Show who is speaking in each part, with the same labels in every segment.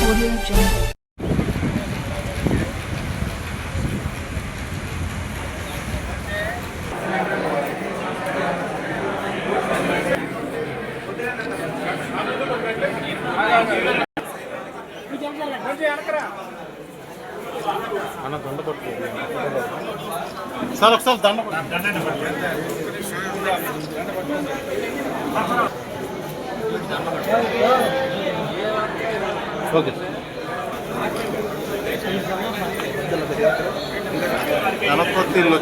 Speaker 1: Audio Jungle.
Speaker 2: Sir ఒకసారి దండ okay గణపతిలో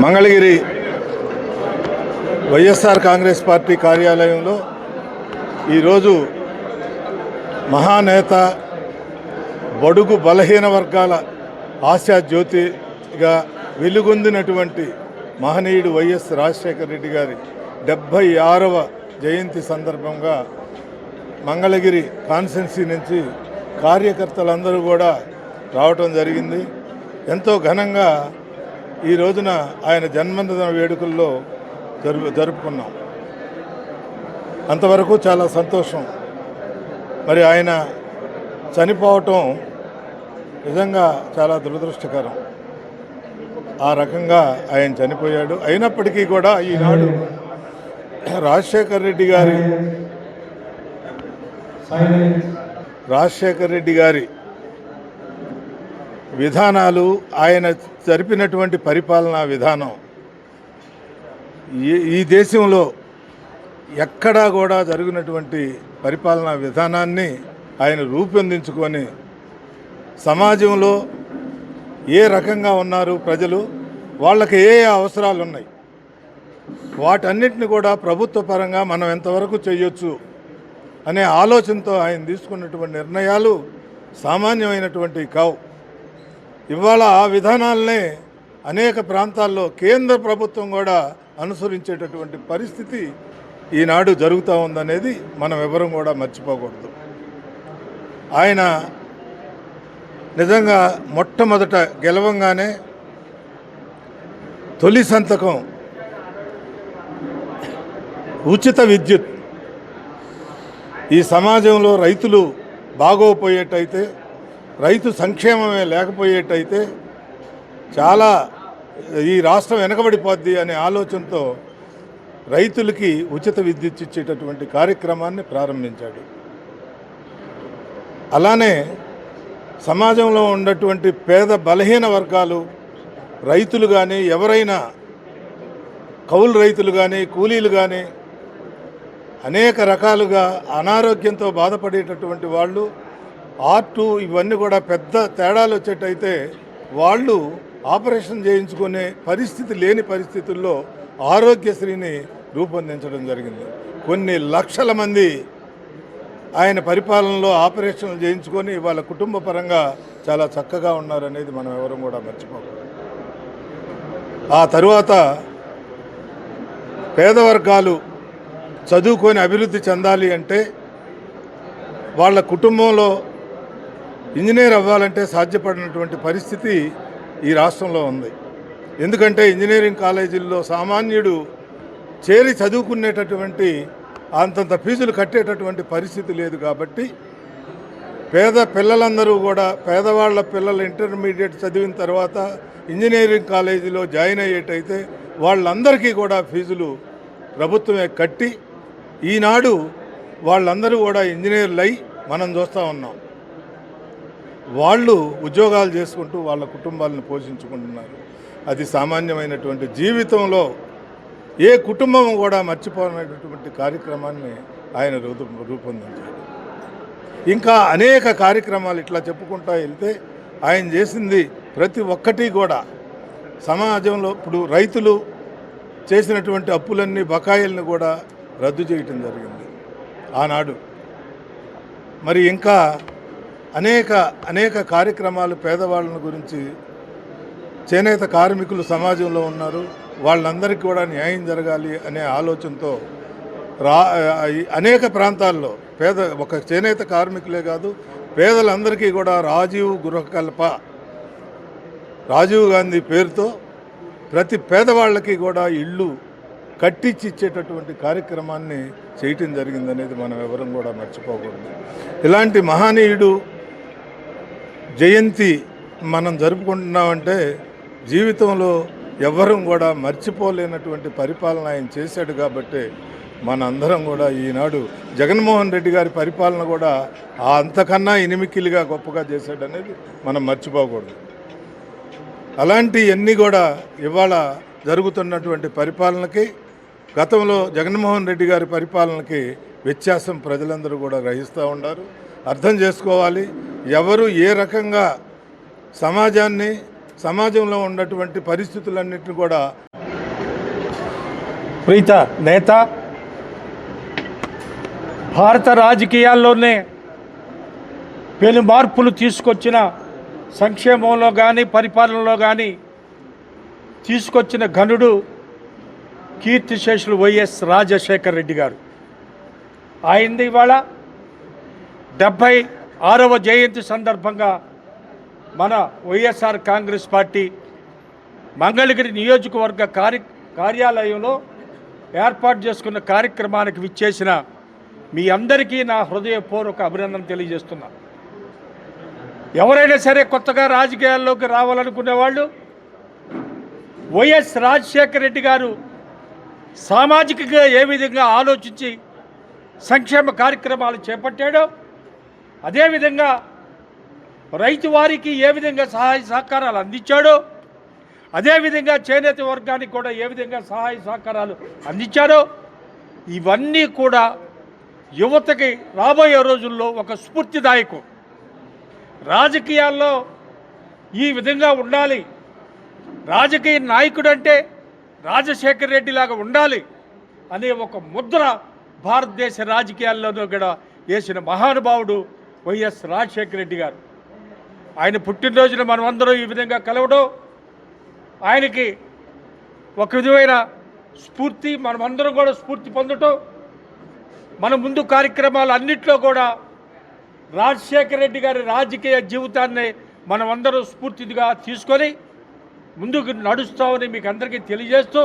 Speaker 3: Mangalagiri YSR Congress party కార్యాలయంలో ఈరోజు మహానేత బడుగు బలహీన వర్గాల ఆశాజ్యోతిగా వెలుగొందినటువంటి మహనీయుడు వైఎస్ రాజశేఖర రెడ్డి గారి 76వ జయంతి సందర్భంగా మంగళగిరి కాన్స్టిట్యున్సీ నుంచి కార్యకర్తలందరూ కూడా రావటం జరిగింది. ఎంతో ఘనంగా ఈ రోజున ఆయన జన్మదిన వేడుకల్లో జరుపుకున్నాం. అంతవరకు చాలా సంతోషం. మరి ఆయన చనిపోవటం నిజంగా చాలా దురదృష్టకరం. ఆ రకంగా ఆయన చనిపోయాడు. అయినప్పటికీ కూడా ఈనాడు రాజశేఖర రెడ్డి గారి విధానాలు, ఆయన జరిపినటువంటి పరిపాలనా విధానం ఈ దేశంలో ఎక్కడా కూడా జరిగినటువంటి పరిపాలనా విధానాన్ని ఆయన రూపొందించుకొని సమాజంలో ఏ రకంగా ఉన్నారు ప్రజలు, వాళ్ళకి ఏ అవసరాలు ఉన్నాయి, వాటన్నిటిని కూడా ప్రభుత్వ పరంగా మనం ఎంతవరకు చేయొచ్చు అనే ఆలోచనతో ఆయన తీసుకున్నటువంటి నిర్ణయాలు సామాన్యమైనటువంటి కావు. ఇవాళ ఆ విధానాలనే అనేక ప్రాంతాల్లో కేంద్ర ప్రభుత్వం కూడా అనుసరించేటటువంటి పరిస్థితి ఈనాడు జరుగుతూ ఉందనేది మనం ఎవరం కూడా మర్చిపోకూడదు. ఆయన నిజంగా మొట్టమొదట గెలవంగానే తొలి సంతకం ఉచిత విద్యుత్. ఈ సమాజంలో రైతులు బాగోపోయేటైతే, రైతు సంక్షేమమే లేకపోయేటైతే చాలా ఈ రాష్ట్రం వెనకబడిపోద్ది అనే ఆలోచనతో రైతులకి ఉచిత విద్యుత్ ఇచ్చేటటువంటి కార్యక్రమాన్ని ప్రారంభించాడు. అలానే సమాజంలో ఉన్నటువంటి పేద బలహీన వర్గాలు, రైతులు కానీ, ఎవరైనా కౌలు రైతులు కానీ, కూలీలు కానీ, అనేక రకాలుగా అనారోగ్యంతో బాధపడేటటువంటి వాళ్ళు, ఆర్టు ఇవన్నీ కూడా పెద్ద తేడాలు వచ్చేటైతే వాళ్ళు ఆపరేషన్ చేయించుకునే పరిస్థితి లేని పరిస్థితుల్లో ఆరోగ్యశ్రీని రూపొందించడం జరిగింది. కొన్ని లక్షల మంది ఆయన పరిపాలనలో ఆపరేషన్లు చేయించుకొని వాళ్ళ కుటుంబ పరంగా చాలా చక్కగా ఉన్నారనేది మనం ఎవరం కూడా మర్చిపోకూడదు. ఆ తరువాత పేద వర్గాలు చదువుకొని అభివృద్ధి చెందాలి అంటే వాళ్ళ కుటుంబంలో ఇంజనీర్ అవ్వాలంటే సాధ్యపడినటువంటి పరిస్థితి ఈ రాష్ట్రంలో ఉంది. ఎందుకంటే ఇంజనీరింగ్ కాలేజీల్లో సామాన్యుడు చేరి చదువుకునేటటువంటి అంతంత ఫీజులు కట్టేటటువంటి పరిస్థితి లేదు. కాబట్టి పేద పిల్లలందరూ కూడా, పేదవాళ్ల పిల్లలు ఇంటర్మీడియట్ చదివిన తర్వాత ఇంజనీరింగ్ కాలేజీలో జాయిన్ అయ్యేటైతే వాళ్ళందరికీ కూడా ఫీజులు ప్రభుత్వమే కట్టి ఈనాడు వాళ్ళందరూ కూడా ఇంజనీర్లు అయి మనం చూస్తూ ఉన్నాం. వాళ్ళు ఉద్యోగాలు చేసుకుంటూ వాళ్ళ కుటుంబాలను పోషించుకుంటున్నారు. అది సామాన్యమైనటువంటి జీవితంలో ఏ కుటుంబం కూడా మర్చిపోయినటువంటి కార్యక్రమాన్ని ఆయన రూపొందించాడు. ఇంకా అనేక కార్యక్రమాలు ఇట్లా చెప్పుకుంటా వెళ్తే ఆయన చేసింది ప్రతి ఒక్కటి కూడా సమాజంలో ఇప్పుడు రైతులు చేసినటువంటి అప్పులన్నీ బకాయిలను కూడా రద్దు చేయటం జరిగింది ఆనాడు. మరి ఇంకా అనేక కార్యక్రమాలు పేదవాళ్ళని గురించి, చేనేత కార్మికులు సమాజంలో ఉన్నారు, వాళ్ళందరికీ కూడా న్యాయం జరగాలి అనే ఆలోచనతో అనేక ప్రాంతాల్లో ఒక చేనేత కార్మికులే కాదు పేదలందరికీ కూడా రాజీవ్ గాంధీ పేరుతో ప్రతి పేదవాళ్ళకి కూడా ఇళ్ళు కట్టించి ఇచ్చేటటువంటి కార్యక్రమాన్ని చేయటం జరిగిందనేది మనం ఎవరం కూడా మర్చిపోకూడదు. ఇలాంటి మహనీయుడు జయంతి మనం జరుపుకుంటున్నామంటే జీవితంలో ఎవ్వరం కూడా మర్చిపోలేనటువంటి పరిపాలన ఆయన చేశాడు. కాబట్టి మన అందరం కూడా ఈనాడు జగన్మోహన్ రెడ్డి గారి పరిపాలన కూడా అంతకన్నా ఇనిమికిలిగా గొప్పగా చేశాడనేది మనం మర్చిపోకూడదు. అలాంటివన్నీ కూడా ఇవాళ జరుగుతున్నటువంటి పరిపాలనకి, గతంలో జగన్మోహన్ రెడ్డి గారి పరిపాలనకి వ్యత్యాసం ప్రజలందరూ కూడా గ్రహిస్తూ ఉన్నారు. అర్థం చేసుకోవాలి, ఎవరు ఏ రకంగా సమాజంలో ఉన్నటువంటి పరిస్థితులన్నింటినీ కూడా
Speaker 1: ప్రీత నేత, భారత రాజకీయాల్లోనే పెను మార్పులు తీసుకొచ్చిన, సంక్షేమంలో కానీ పరిపాలనలో కానీ తీసుకొచ్చిన ఘనుడు కీర్తిశేషులు వైఎస్ రాజశేఖర రెడ్డి గారు. ఆయనది ఇవాళ 76వ జయంతి సందర్భంగా మన వైఎస్ఆర్ కాంగ్రెస్ పార్టీ మంగళగిరి నియోజకవర్గ కార్యాలయంలో ఏర్పాటు చేసుకున్న కార్యక్రమానికి విచ్చేసిన మీ అందరికీ నా హృదయపూర్వక అభినందన తెలియజేస్తున్నా. ఎవరైనా సరే కొత్తగా రాజకీయాల్లోకి రావాలనుకునే వాళ్ళు వైఎస్ రాజశేఖర రెడ్డి గారు సామాజికంగా ఏ విధంగా ఆలోచించి సంక్షేమ కార్యక్రమాలు చేపట్టాడో, అదేవిధంగా రైతు వారికి ఏ విధంగా సహాయ సహకారాలు అందించాడో, అదేవిధంగా చేనేత వర్గానికి కూడా ఏ విధంగా సహాయ సహకారాలు అందించాడో, ఇవన్నీ కూడా యువతకి రాబోయే రోజుల్లో ఒక స్ఫూర్తిదాయకం. రాజకీయాల్లో ఈ విధంగా ఉండాలి, రాజకీయ నాయకుడు అంటే రాజశేఖర రెడ్డి లాగా ఉండాలి అనే ఒక ముద్ర భారతదేశ రాజకీయాల్లోనూ కూడా వేసిన మహానుభావుడు వైఎస్ రాజశేఖర రెడ్డి గారు. ఆయన పుట్టినరోజున మనమందరం ఈ విధంగా కలవడం, ఆయనకి ఒక విధమైన స్ఫూర్తి, మనమందరం కూడా స్ఫూర్తి పొందటం, మన ముందు కార్యక్రమాలు అన్నింటిలో కూడా రాజశేఖర రెడ్డి గారి రాజకీయ జీవితాన్ని మనమందరం స్ఫూర్తిగా తీసుకొని ముందుకు నడుస్తామని మీకు అందరికీ తెలియజేస్తూ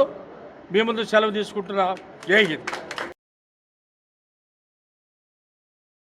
Speaker 1: మీ ముందు సెలవు తీసుకుంటున్నా. జై హింద్.